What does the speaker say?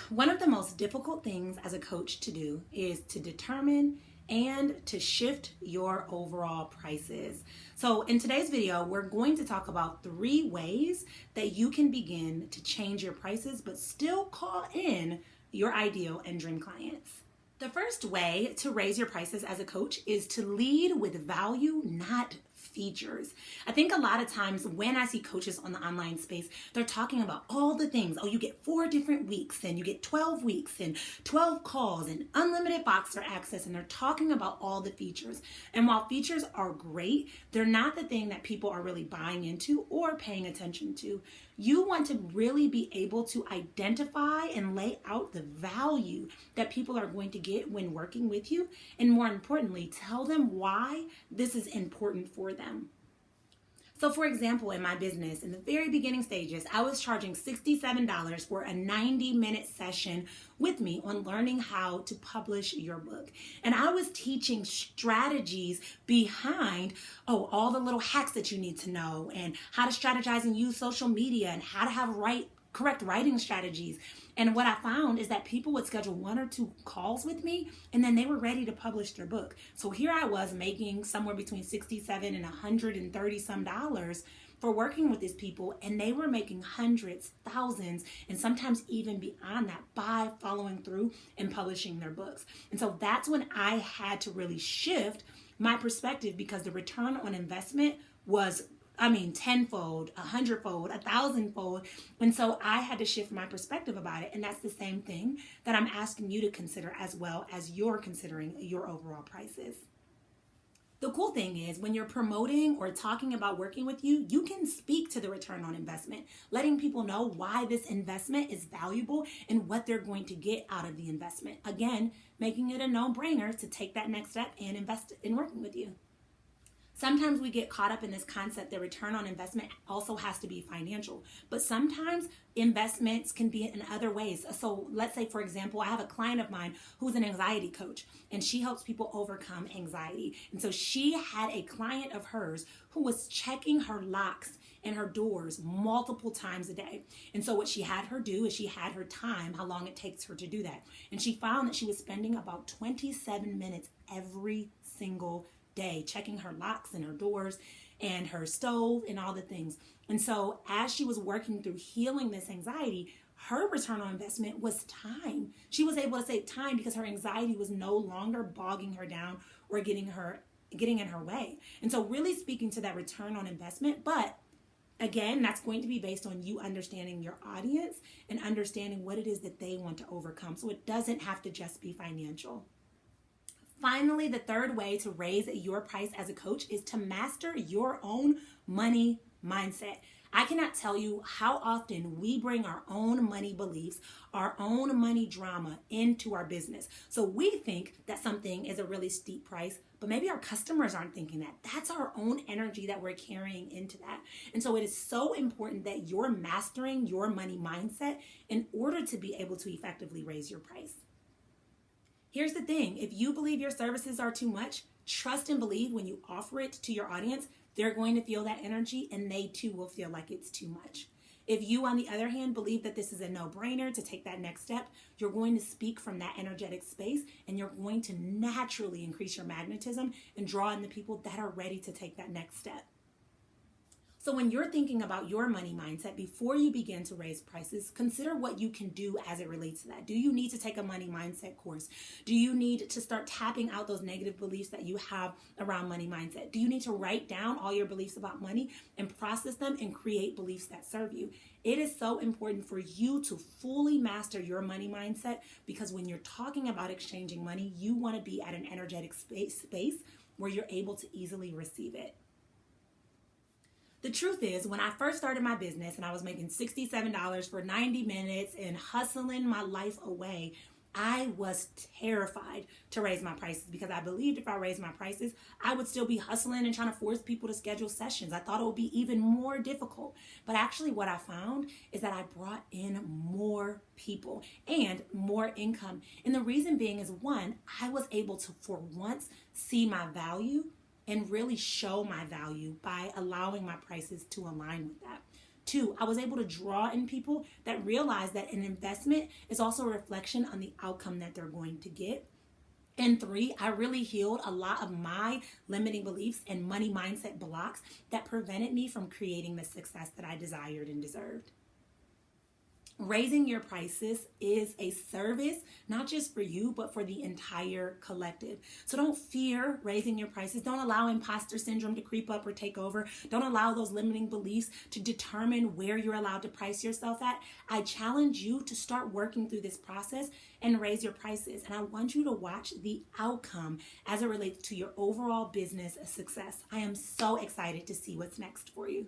One of the most difficult things as a coach to do is to determine and to shift your overall prices. So in today's video, we're going to talk about 3 ways that you can begin to change your prices, but still call in your ideal and dream clients. The first way to raise your prices as a coach is to lead with value, not features. I think a lot of times when I see coaches on the online space, they're talking about all the things. Oh, you get 4 different weeks and you get 12 weeks and 12 calls and unlimited Voxer access. And they're talking about all the features. And while features are great, they're not the thing that people are really buying into or paying attention to. You want to really be able to identify and lay out the value that people are going to get when working with you. And more importantly, tell them why this is important for them. So for example, in my business, in the very beginning stages, I was charging $67 for a 90-minute session with me on learning how to publish your book. And I was teaching strategies behind, all the little hacks that you need to know and how to strategize and use social media and how to have correct writing strategies. And what I found is that people would schedule 1 or 2 calls with me and then they were ready to publish their book. So here I was making somewhere between $67 and $130 some dollars for working with these people, and they were making hundreds, thousands, and sometimes even beyond that by following through and publishing their books. And so that's when I had to really shift my perspective, because the return on investment was tenfold, 100-fold, 1,000-fold. And so I had to shift my perspective about it. And that's the same thing that I'm asking you to consider as well as you're considering your overall prices. The cool thing is when you're promoting or talking about working with you, you can speak to the return on investment, letting people know why this investment is valuable and what they're going to get out of the investment. Again, making it a no-brainer to take that next step and invest in working with you. Sometimes we get caught up in this concept that return on investment also has to be financial, but sometimes investments can be in other ways. So let's say, for example, I have a client of mine who's an anxiety coach, and she helps people overcome anxiety. And so she had a client of hers who was checking her locks and her doors multiple times a day. And so what she had her do is she had her time, how long it takes her to do that. And she found that she was spending about 27 minutes every single day checking her locks and her doors and her stove and all the things. And so as she was working through healing this anxiety, her return on investment was time. She was able to save time because her anxiety was no longer bogging her down or getting in her way. And so really speaking to that return on investment, but again, that's going to be based on you understanding your audience and understanding what it is that they want to overcome. So it doesn't have to just be financial. Finally, the third way to raise your price as a coach is to master your own money mindset. I cannot tell you how often we bring our own money beliefs, our own money drama into our business. So we think that something is a really steep price, but maybe our customers aren't thinking that. That's our own energy that we're carrying into that. And so it is so important that you're mastering your money mindset in order to be able to effectively raise your price. Here's the thing, if you believe your services are too much, trust and believe when you offer it to your audience, they're going to feel that energy and they too will feel like it's too much. If you, on the other hand, believe that this is a no-brainer to take that next step, you're going to speak from that energetic space and you're going to naturally increase your magnetism and draw in the people that are ready to take that next step. So when you're thinking about your money mindset, before you begin to raise prices, consider what you can do as it relates to that. Do you need to take a money mindset course? Do you need to start tapping out those negative beliefs that you have around money mindset? Do you need to write down all your beliefs about money and process them and create beliefs that serve you? It is so important for you to fully master your money mindset, because when you're talking about exchanging money, you want to be at an energetic space where you're able to easily receive it. The truth is, when I first started my business and I was making $67 for 90 minutes and hustling my life away, I was terrified to raise my prices because I believed if I raised my prices, I would still be hustling and trying to force people to schedule sessions. I thought it would be even more difficult. But actually what I found is that I brought in more people and more income. And the reason being is, one, I was able to, for once, see my value and really show my value by allowing my prices to align with that. 2, I was able to draw in people that realize that an investment is also a reflection on the outcome that they're going to get. And 3, I really healed a lot of my limiting beliefs and money mindset blocks that prevented me from creating the success that I desired and deserved. Raising your prices is a service, not just for you, but for the entire collective. So don't fear raising your prices. Don't allow imposter syndrome to creep up or take over. Don't allow those limiting beliefs to determine where you're allowed to price yourself at. I challenge you to start working through this process and raise your prices. And I want you to watch the outcome as it relates to your overall business success. I am so excited to see what's next for you.